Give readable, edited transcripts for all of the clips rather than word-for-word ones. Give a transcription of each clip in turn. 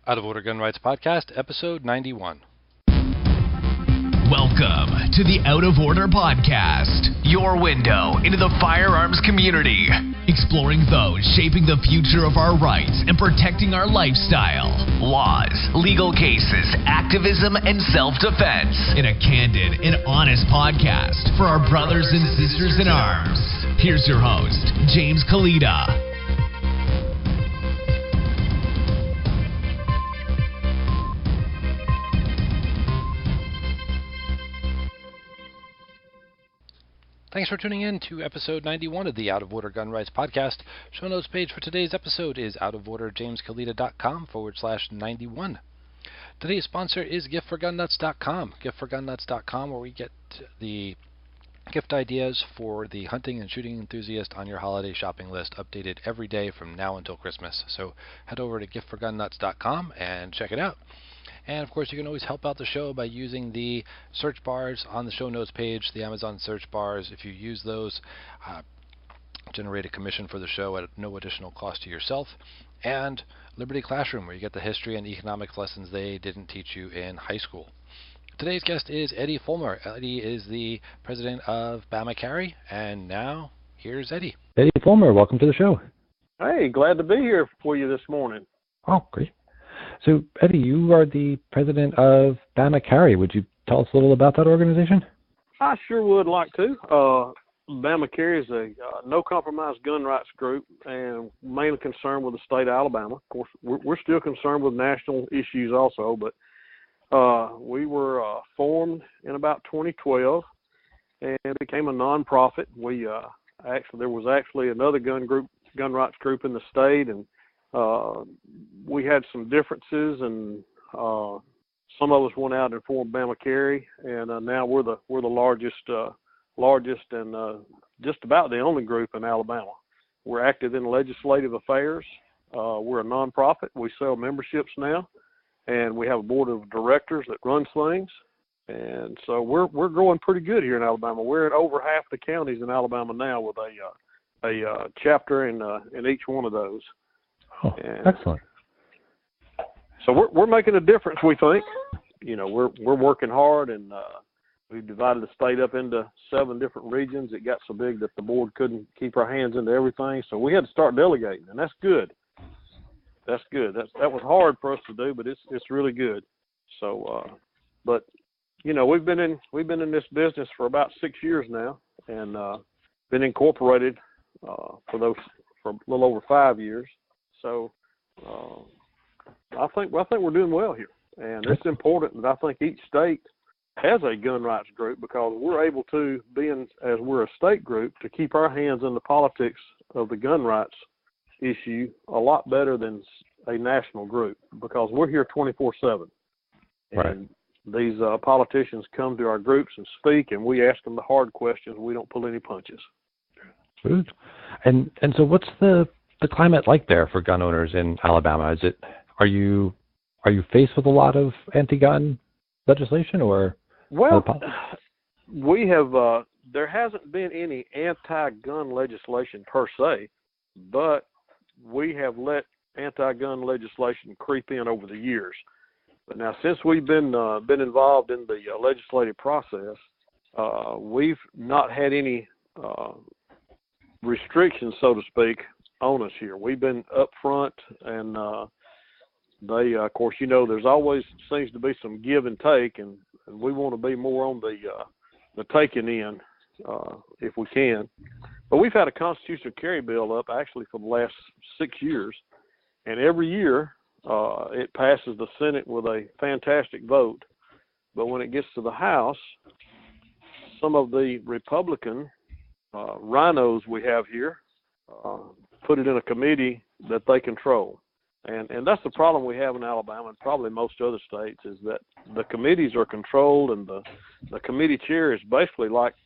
Out of Order Gun Rights Podcast, Episode 91. Welcome to the Out of Order Podcast, your window into the firearms community, exploring those shaping the future of our rights and protecting our lifestyle, laws, legal cases, activism, and self-defense in a candid and honest podcast for our brothers and sisters in arms. Here's your host, James Kalita. Thanks for tuning in to episode 91 of the Out of Order Gun Rights Podcast. Show notes page for today's episode is outoforderjameskalita.com/91. Today's sponsor is giftforgunnuts.com. Giftforgunnuts.com, where we get the gift ideas for the hunting and shooting enthusiast on your holiday shopping list, updated every day from now until Christmas. So head over to giftforgunnuts.com and check it out. And, of course, you can always help out the show by using the search bars on the show notes page, the Amazon search bars. If you use those, generate a commission for the show at no additional cost to yourself. And Liberty Classroom, where you get the history and economics lessons they didn't teach you in high school. Today's guest is Eddie Fulmer. Eddie is the president of Bamma, and now here's Eddie. Eddie Fulmer, welcome to the show. Hey, glad to be here for you this morning. Oh, great. So, Eddie, you are the president of Bamma. Would you tell us a little about that organization? I sure would like to. Bamma is a no-compromise gun rights group and mainly concerned with the state of Alabama. Of course, we're still concerned with national issues also, but we were formed in about 2012 and became a nonprofit. There was actually another gun rights group in the state, and we had some differences, and some of us went out and formed Bamma, and now we're the largest and just about the only group in Alabama. We're active in legislative affairs. We're a nonprofit. We sell memberships now, and we have a board of directors that runs things. And so we're growing pretty good here in Alabama. We're in over half the counties in Alabama now with a chapter in each one of those. Oh, excellent. So we're making a difference, we think. You know, we're working hard, and we've divided the state up into 7 different regions. It got so big that the board couldn't keep our hands into everything, so we had to start delegating, and that's good. That was hard for us to do, but it's really good. So, but you know, we've been in this business for about 6 years now, and been incorporated for a little over 5 years. So I think we're doing well here, and it's important that I think each state has a gun rights group, because we're able to, as we're a state group, to keep our hands in the politics of the gun rights issue a lot better than a national group, because we're here 24/7. Right. And these politicians come to our groups and speak, and we ask them the hard questions. We don't pull any punches. Good. And so what's the climate like there for gun owners in Alabama? Are you faced with a lot of anti-gun legislation, or? Well, we have. There hasn't been any anti-gun legislation per se, but we have let anti-gun legislation creep in over the years. But now, since we've been involved in the legislative process, we've not had any restrictions, so to speak, on us here. We've been up front, and they, of course, you know, there's always seems to be some give and take, and we want to be more on the taking end if we can. But we've had a constitutional carry bill up actually for the last 6 years, and every year it passes the Senate with a fantastic vote. But when it gets to the House, some of the Republican rhinos we have here put it in a committee that they control. And that's the problem we have in Alabama, and probably most other states, is that the committees are controlled, and the committee chair is basically like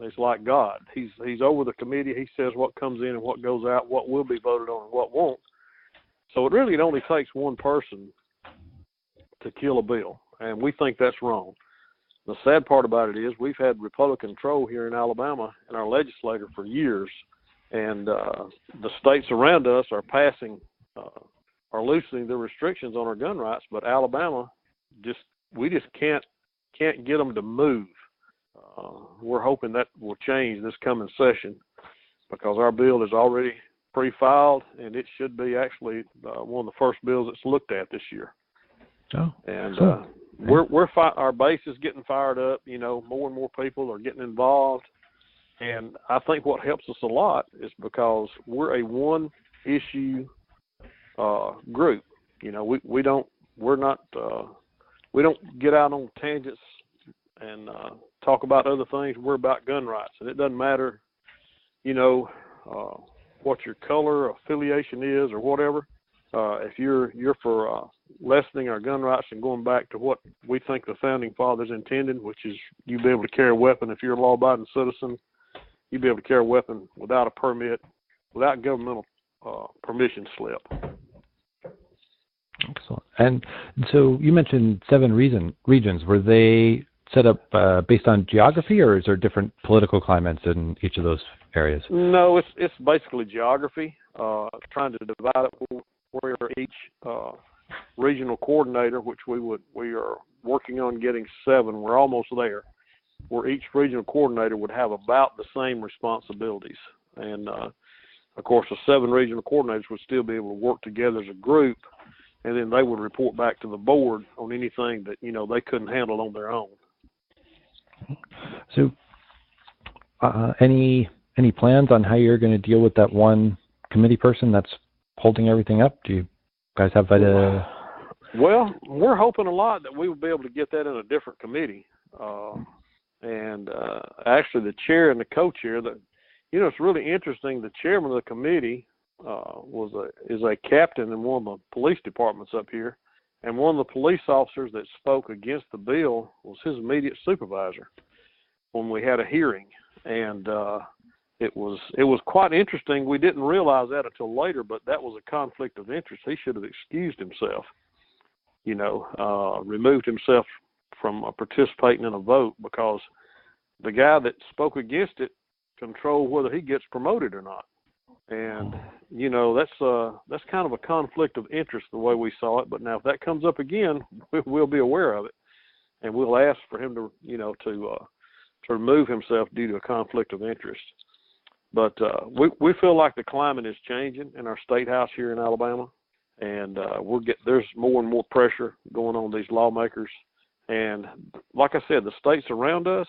he's like God. He's over the committee. He says what comes in and what goes out, what will be voted on and what won't. So it really only takes one person to kill a bill, and we think that's wrong. The sad part about it is we've had Republican control here in Alabama in our legislature for years, and the states around us are passing are loosening the restrictions on our gun rights, but Alabama we just can't get them to move. We're hoping that will change this coming session because our bill is already pre-filed, and it should be actually one of the first bills that's looked at this year. Oh, and so, our base is getting fired up. More and more people are getting involved, and I think what helps us a lot is because we're a one-issue group. We don't get out on tangents and talk about other things. We're about gun rights, and it doesn't matter, what your color affiliation is or whatever. If you're for lessening our gun rights and going back to what we think the founding fathers intended, which is you be able to carry a weapon if you're a law-abiding citizen, you be able to carry a weapon without a permit, without governmental permission slip. Excellent. And so you mentioned 7 regions. Were they set up based on geography, or is there different political climates in each of those areas? No, it's basically geography. Trying to divide it where each regional coordinator, which we are working on getting 7. We're almost there. Where each regional coordinator would have about the same responsibilities, and of course, the 7 regional coordinators would still be able to work together as a group, and then they would report back to the board on anything that they couldn't handle on their own. So, any plans on how you're going to deal with that one committee person that's holding everything up? Do you guys have that? Well, we're hoping a lot that we will be able to get that in a different committee, and actually the chair and the co-chair. It's really interesting. The chairman of the committee is a captain in one of the police departments up here, and one of the police officers that spoke against the bill was his immediate supervisor when we had a hearing, and it was quite interesting. We didn't realize that until later, but that was a conflict of interest. He should have excused himself, removed himself from participating in a vote, because the guy that spoke against it controlled whether he gets promoted or not. And that's kind of a conflict of interest the way we saw it. But now if that comes up again, we'll be aware of it, and we'll ask for him to to remove himself due to a conflict of interest. But we feel like the climate is changing in our state house here in Alabama, and there's more and more pressure going on these lawmakers. And like I said, the states around us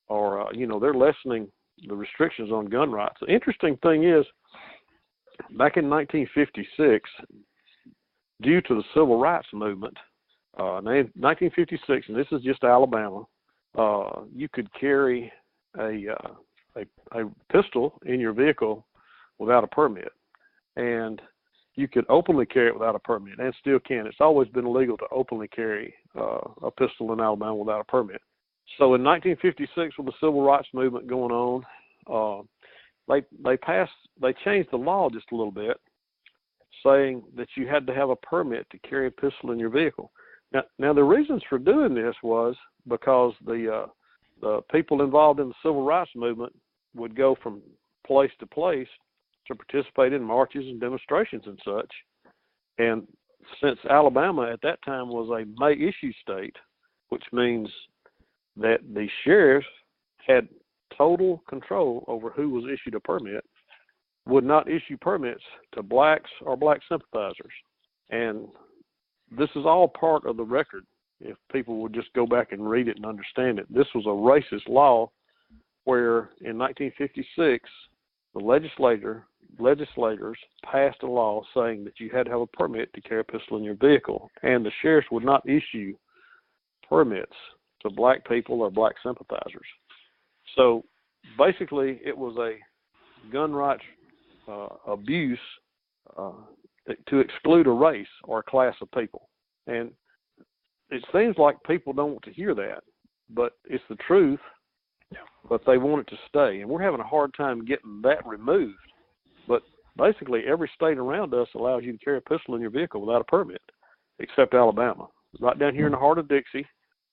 are they're lessening the restrictions on gun rights. The interesting thing is, back in 1956, due to the civil rights movement, 1956, and this is just Alabama, you could carry a pistol in your vehicle without a permit, and you could openly carry it without a permit, and still can. It's always been illegal to openly carry a pistol in Alabama without a permit. So in 1956, with the civil rights movement going on, they changed the law just a little bit, saying that you had to have a permit to carry a pistol in your vehicle. Now the reasons for doing this was because the people involved in the civil rights movement would go from place to place to participate in marches and demonstrations and such. And since Alabama at that time was a May issue state, which means that the sheriffs had total control over who was issued a permit, would not issue permits to blacks or black sympathizers. And this is all part of the record. If people would just go back and read it and understand it, this was a racist law where in 1956, the legislators passed a law saying that you had to have a permit to carry a pistol in your vehicle, and the sheriffs would not issue permits to black people or black sympathizers. So basically, it was a gun rights abuse to exclude a race or a class of people. And it seems like people don't want to hear that, but it's the truth. Yeah. But they want it to stay, and we're having a hard time getting that removed. But basically, every state around us allows you to carry a pistol in your vehicle without a permit, except Alabama. Right down here in the heart of Dixie,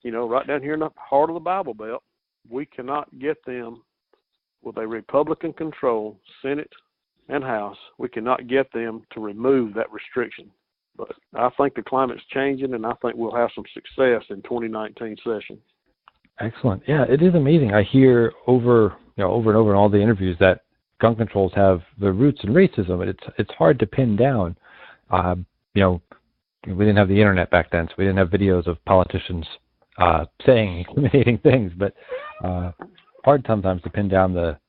right down here in the heart of the Bible Belt, we cannot get them with a Republican-controlled Senate and House. We cannot get them to remove that restriction. But I think the climate's changing, and I think we'll have some success in 2019 session. Excellent. Yeah, it is amazing. I hear over and over in all the interviews that gun controls have the roots in racism, and it's hard to pin down. We didn't have the internet back then, so we didn't have videos of politicians saying incriminating things, but hard sometimes to pin down the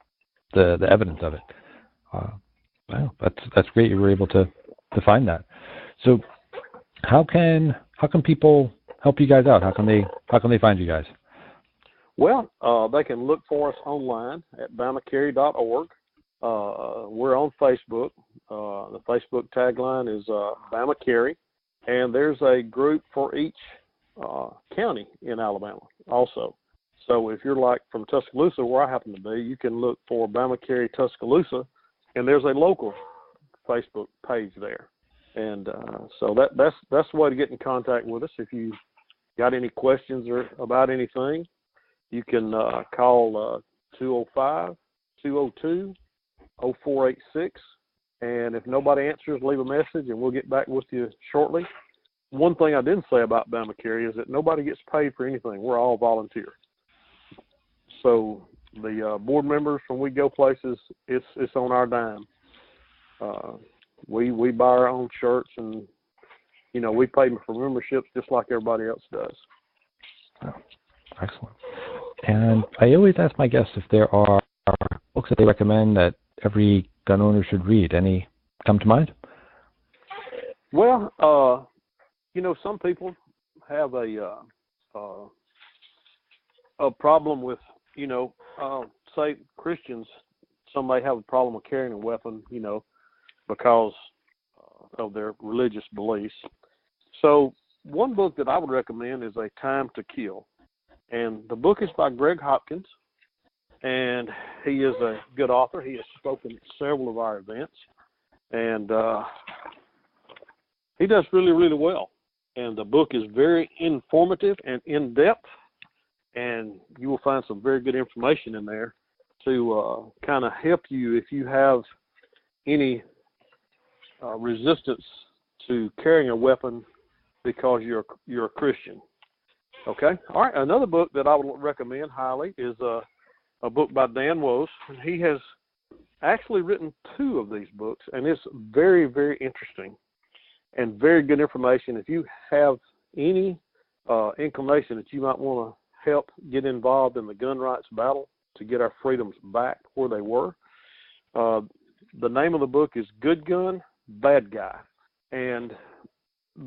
evidence of it. Wow, that's great. You were able to find that. So, how can people help you guys out? How can they find you guys? Well, they can look for us online at bammacarry.org. We're on Facebook. The Facebook tagline is Bamma Carry, and there's a group for each county in Alabama also. So if you're like from Tuscaloosa, where I happen to be, you can look for Bamma Carry Tuscaloosa, and there's a local Facebook page there. And so that's the way to get in contact with us. If you got any questions or about anything, you can call 205-202-0486. And if nobody answers, leave a message, and we'll get back with you shortly. One thing I didn't say about Bamma Carry is that nobody gets paid for anything. We're all volunteer. So the board members, when we go places, it's on our dime. We buy our own shirts, and we pay for memberships just like everybody else does. Oh, excellent. And I always ask my guests if there are books that they recommend that every gun owner should read. Any come to mind? Well, some people have a problem with, say Christians. Some may have a problem with carrying a weapon, because of their religious beliefs. So one book that I would recommend is A Time to Kill. And the book is by Greg Hopkins, and he is a good author. He has spoken at several of our events, and he does really, really well. And the book is very informative and in-depth, and you will find some very good information in there to kind of help you if you have any resistance to carrying a weapon because you're a Christian. Okay? All right, another book that I would recommend highly is a book by Dan Woes. He has actually written 2 of these books, and it's very, very interesting and very good information. If you have any inclination that you might want to help get involved in the gun rights battle to get our freedoms back where they were, the name of the book is Good Gun, Bad Guy. And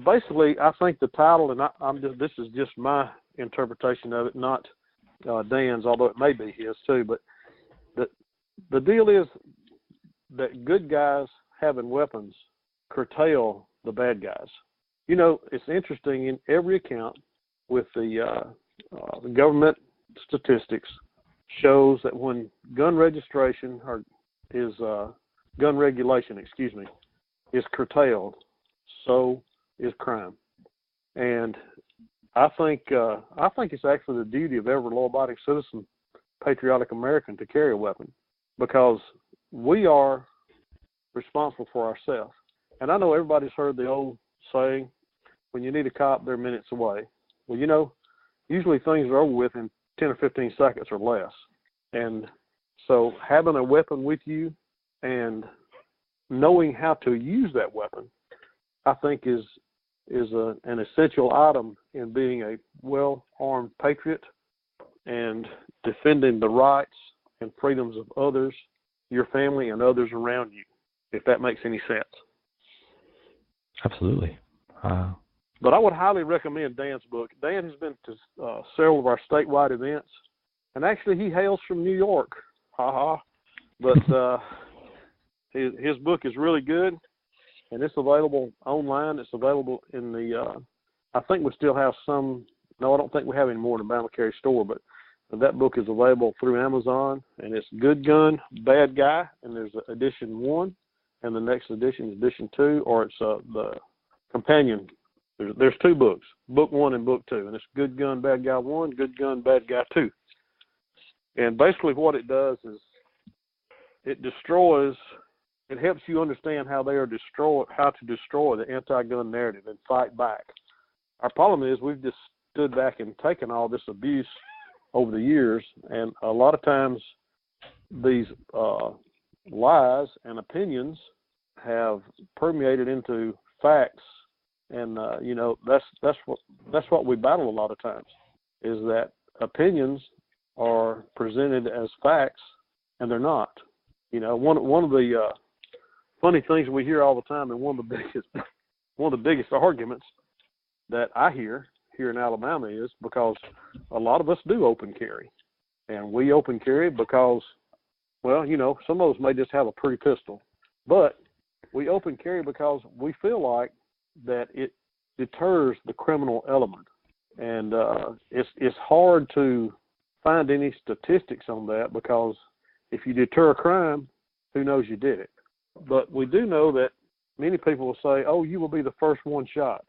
basically, I think the title, and this is just my interpretation of it, not Dan's, although it may be his too, but the deal is that good guys having weapons curtail the bad guys. It's interesting, in every account with the government statistics shows that when gun registration gun regulation, is curtailed, so is crime. And I think it's actually the duty of every law-abiding citizen, patriotic American, to carry a weapon, because we are responsible for ourselves. And I know everybody's heard the old saying, when you need a cop, they're minutes away. Well, usually things are over with in 10 or 15 seconds or less. And so having a weapon with you and knowing how to use that weapon, I think is an essential item in being a well-armed patriot and defending the rights and freedoms of others, your family, and others around you, if that makes any sense. Absolutely. But I would highly recommend Dan's book. Dan has been to several of our statewide events, and actually he hails from New York. But his book is really good, and it's available online. It's available in the, I think we still have some, no, I don't think we have any more in the Bamma Carry store, but that book is available through Amazon, and it's Good Gun, Bad Guy, and there's edition 1, and the next edition is edition 2, or it's the companion. There's 2 books, book 1 and book 2, and it's Good Gun, Bad Guy 1, Good Gun, Bad Guy 2. And basically what it does is it destroys it helps you understand how to destroy the anti-gun narrative and fight back. Our problem is we've just stood back and taken all this abuse over the years, and a lot of times these lies and opinions have permeated into facts, and that's what we battle a lot of times, is that opinions are presented as facts and they're not. One of the funny things we hear all the time, and one of the biggest arguments that I hear here in Alabama is because a lot of us do open carry, and we open carry because, well, some of us may just have a pretty pistol, but we open carry because we feel like that it deters the criminal element, and it's hard to find any statistics on that, because if you deter a crime, who knows you did it. But we do know that many people will say, oh, you will be the first one shot.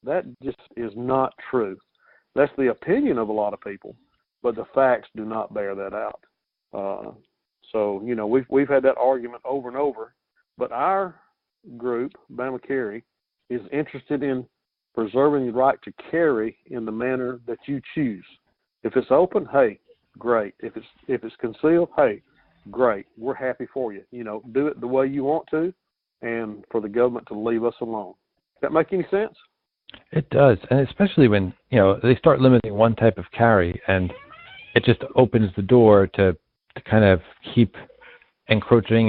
That just is not true. That's the opinion of a lot of people, but the facts do not bear that out. So we've had that argument over and over, but our group, Bamma Carry, is interested in preserving the right to carry in the manner that you choose. If it's open, hey, great. If it's concealed, hey, great. We're happy for you. Do it the way you want to, and for the government to leave us alone. Does that make any sense? It does, and especially when they start limiting one type of carry, and it just opens the door to kind of keep encroaching.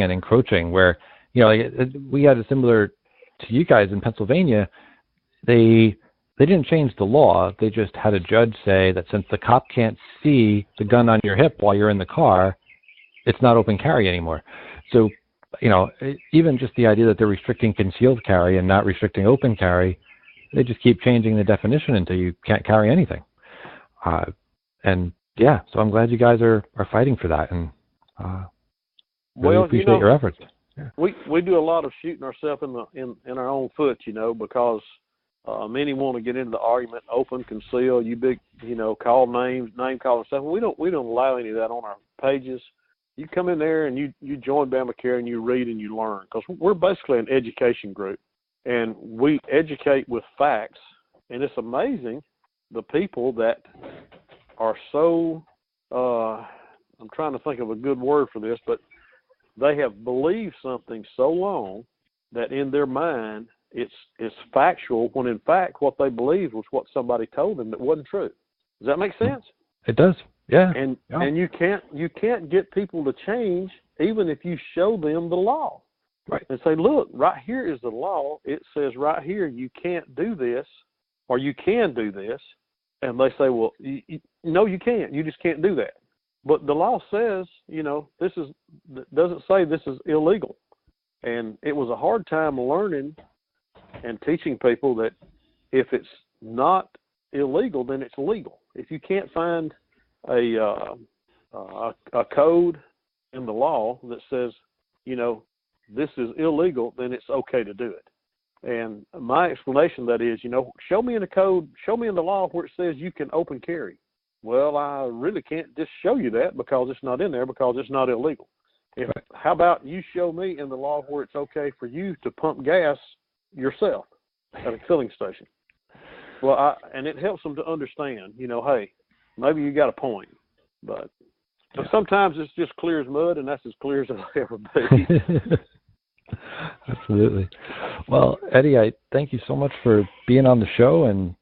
Where we had a similar to you guys in Pennsylvania. They didn't change the law. They just had a judge say that since the cop can't see the gun on your hip while you're in the car, it's not open carry anymore. So, even just the idea that they're restricting concealed carry and not restricting open carry, they just keep changing the definition until you can't carry anything. So I'm glad you guys are fighting for that, and really appreciate your efforts. Yeah. We do a lot of shooting ourselves in our own foot, because many want to get into the argument, open, conceal, you big, call names, name calling stuff. We don't allow any of that on our pages. You come in there and you join Bamma Carry and you read and you learn, because we're basically an education group, and we educate with facts. And it's amazing the people that are so I'm trying to think of a good word for this, but they have believed something so long that in their mind it's factual, when in fact what they believed was what somebody told them that wasn't true. Does that make sense? It does. Yeah. And you can't get people to change even if you show them the law. Right. And say, look, right here is the law. It says right here you can't do this, or you can do this. And they say, well, no, you can't. You just can't do that. But the law says, doesn't say this is illegal. And it was a hard time learning and teaching people that if it's not illegal, then it's legal. If you can't find a code in the law that says, this is illegal, then it's okay to do it. And my explanation of that is, show me in the code, show me in the law where it says you can open carry. Well, I really can't just show you that because it's not in there, because it's not illegal. How about you show me in the law where it's okay for you to pump gas yourself at a filling station? Well, and it helps them to understand, hey, maybe you got a point. But sometimes it's just clear as mud, and that's as clear as it'll ever be. Absolutely. Well, Eddie, I thank you so much for being on the show, and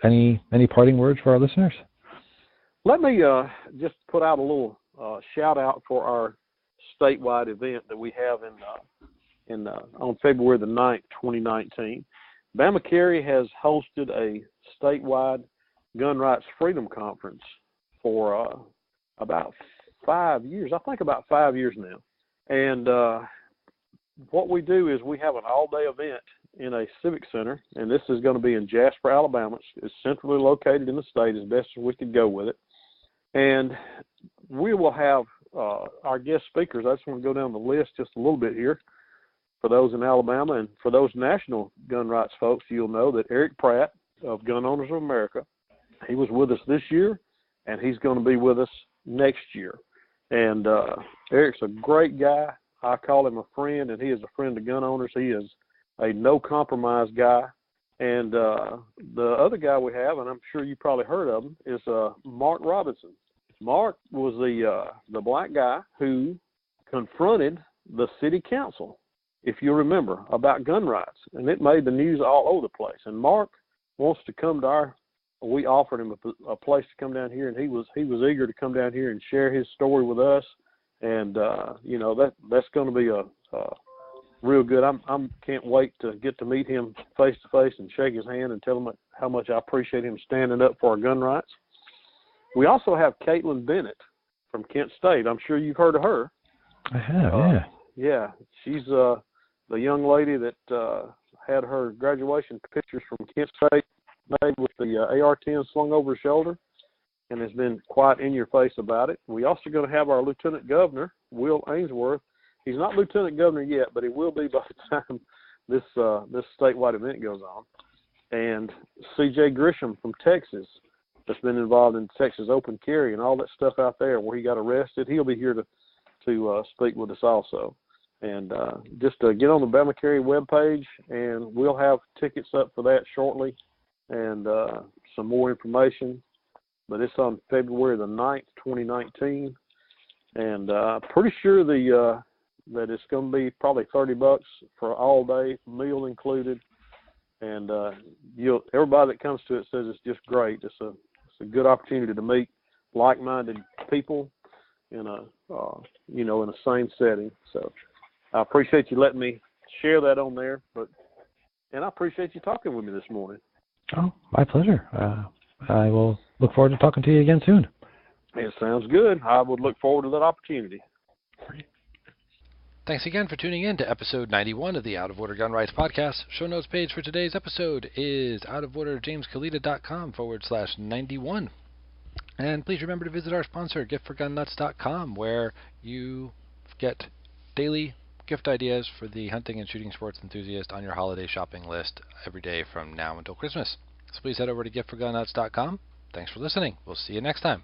any parting words for our listeners? Let me just put out a little shout out for our statewide event that we have on February the 9th, 2019. Bamma Carry has hosted a statewide gun rights freedom conference for about 5 years. I think about 5 years now. And what we do is we have an all-day event in a civic center, and this is going to be in Jasper, Alabama. It's centrally located in the state as best as we could go with it. And we will have our guest speakers. I just want to go down the list just a little bit here for those in Alabama. And for those national gun rights folks, you'll know that Eric Pratt of Gun Owners of America, he was with us this year, and he's going to be with us next year. And Eric's a great guy, I call him a friend, and he is a friend of gun owners. He is a no-compromise guy. And the other guy we have, and I'm sure you probably heard of him, is Mark Robinson. Mark was the black guy who confronted the city council, if you remember, about gun rights, and it made the news all over the place. And Mark wants to come to we offered him a place to come down here, and he was eager to come down here and share his story with us. And that's going to be a real good. I'm can't wait to get to meet him face to face and shake his hand and tell him how much I appreciate him standing up for our gun rights. We also have Caitlin Bennett from Kent State. I'm sure you've heard of her. I have, yeah. Yeah, she's the young lady that had her graduation pictures from Kent State made with the AR-10 slung over her shoulder, and has been quite in your face about it. We also going to have our Lieutenant Governor, Will Ainsworth. He's not Lieutenant Governor yet, but he will be by the time this statewide event goes on. And C.J. Grisham from Texas, that's been involved in Texas open carry and all that stuff out there where he got arrested. He'll be here to speak with us also. And just get on the Bamma Carry webpage, and we'll have tickets up for that shortly and some more information. But it's on February the 9th, 2019. And pretty sure that it's going to be probably $30 for all day, meal included. And everybody that comes to it says it's just great. It's a good opportunity to meet like-minded people in a same setting. So I appreciate you letting me share that on there, and I appreciate you talking with me this morning. Oh, my pleasure. I will look forward to talking to you again soon. It sounds good. I would look forward to that opportunity. Thanks again for tuning in to episode 91 of the Out of Order Gun Rights Podcast. Show notes page for today's episode is outoforderjameskalita.com/91. And please remember to visit our sponsor, giftforgunnuts.com, where you get daily gift ideas for the hunting and shooting sports enthusiast on your holiday shopping list every day from now until Christmas. So please head over to giftforgunnuts.com. Thanks for listening. We'll see you next time.